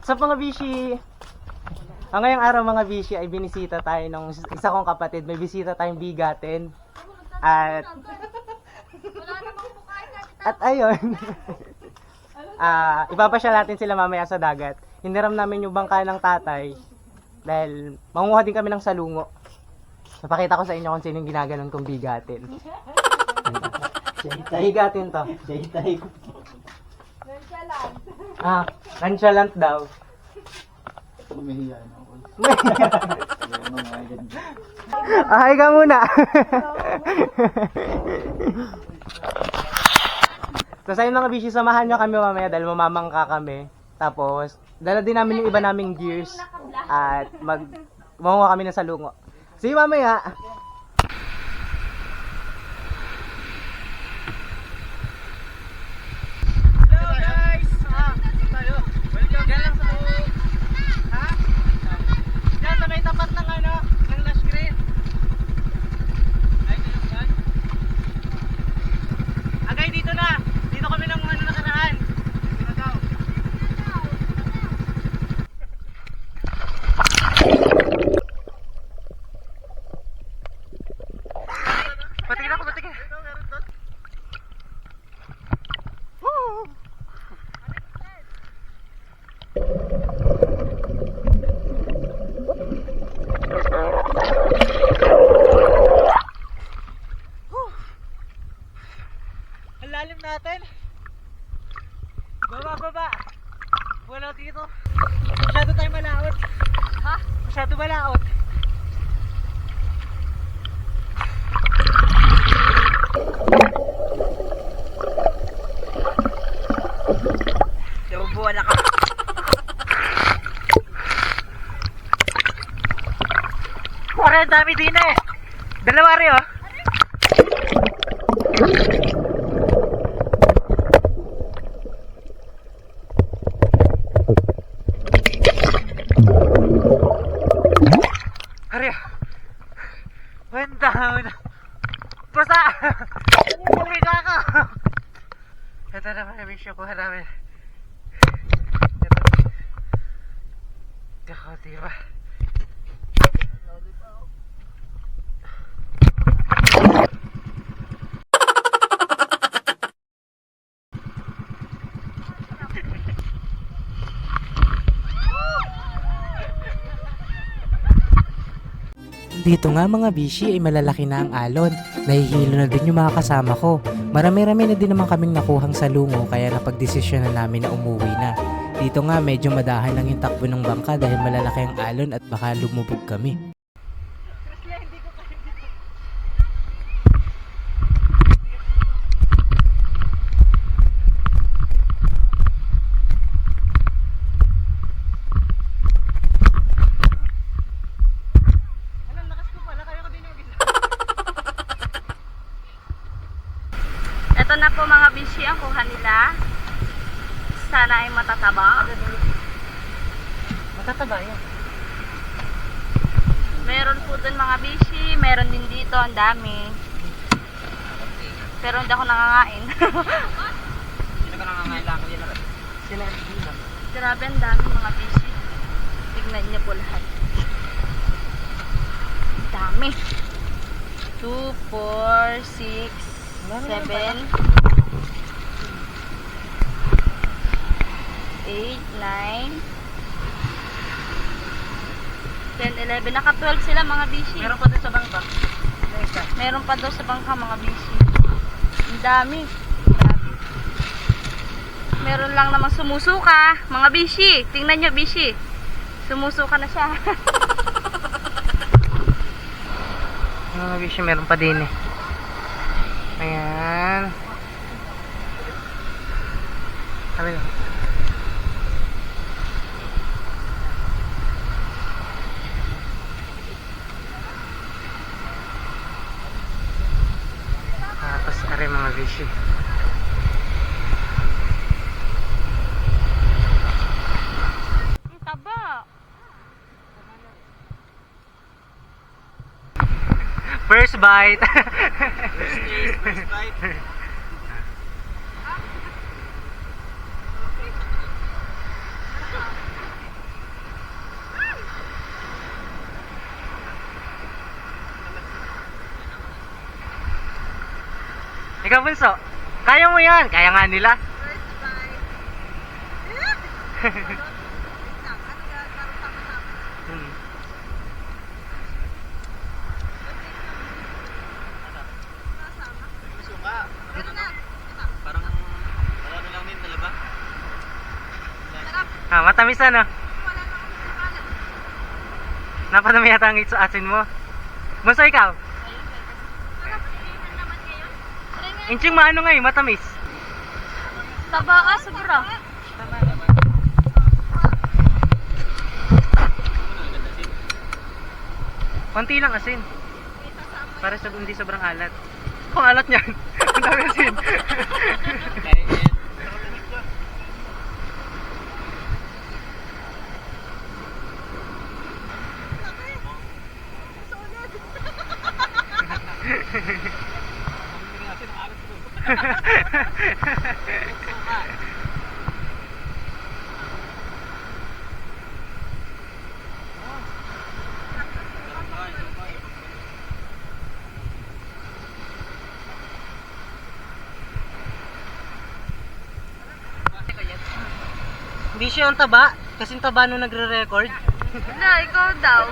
Sa mga bishi, ang ngayong araw mga bishi ay binisita tayo ng isa kong kapatid. May bisita tayong bigatin. At ayun. Ipapasyal natin sila mamaya sa dagat. Hiniram namin yung bangka ng tatay dahil mangunguha din kami ng salungo. Napakita ko sa inyo kung sino yung ginaganon kong bigatin. Bigatin to. Nonchalant daw. Mahihiya na ako. Hi ka muna. So sa inyo mga bishi, samahan nyo kami mamaya dahil mamamangka kami. Tapos, dala din namin yung iba naming gears. At mangunguha kami ng salungo. See you mamaya. Hello guys! Tayo. Welcome. Diyan lang sa diyan sa may tapat ng ng Lush Green. Ay, dito yan. Agay, dito na. Dito kami ng nakaraan. Dito daw. Patingin ako, patingin. Woo! Ang lalim natin. Baba. Wala dito. Masyado tayo malaot. Ha? Masyado malaot. Buwan na ka. Pare, dami din eh. Dalawa rin oh. Ari. Wenda. Basta. Umiga ka. Ito naman yung mission ko namin. Diba? Dito nga mga bishi ay malalaki na ang alon. Nahihilo na din yung mga kasama ko. Marami-rami na din naman kaming nakuhang salungo kaya napagdesisyon na namin na umuwi na. Dito nga medyo madahan lang yung takbo ng bangka dahil malalaki ang alon at baka lumubog kami. Ito na po mga bishi ang kuha nila. Sana ay matataba. Matataba yan. Meron po dun mga bishi. Meron din dito. Ang dami. Pero hindi ako nangangain. Sino ka nangangain lang? Sino ang Grabe ang dami mga bishi. Tignan niyo po lahat. Ang dami. 2, 4, 6, 7, 8, 9, 10, 11. Naka 12 sila mga bishi. Meron pa din sa bangka. Meron pa daw sa bangka mga bishi. Ang dami. Grabe. Meron lang namang sumusuka. Mga bishi. Tingnan nyo bishi. Sumusuka na siya. Mga bishi meron pa din eh. Ayan. Sabi ko. Tapos are mga bishi. Ang taba. First bite. First bite. Ikaw, Bunso. Kaya mo yan. Kaya nga nila. Hmm. Suka. Parang wala na lang din talaga. Matamis ano? Napadami yata ang sa asin mo. Bunso, ikaw? Inching maano ngayon, matamis. Taba sobra. Konti lang asin. Para sa hindi sobrang alat. Kung alat niyan. Ang dami asin. Hindi siya ang taba. Kasing taba nung nagre-record. Na, ikaw daw.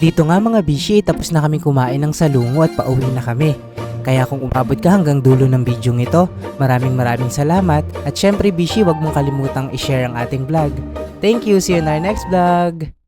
Dito nga mga bishi, tapos na kami kumain ng salungo at pauwi na kami. Kaya kung umabot ka hanggang dulo ng video ito, maraming salamat. At syempre bishi, wag mong kalimutang i-share ang ating vlog. Thank you, see you in our next vlog!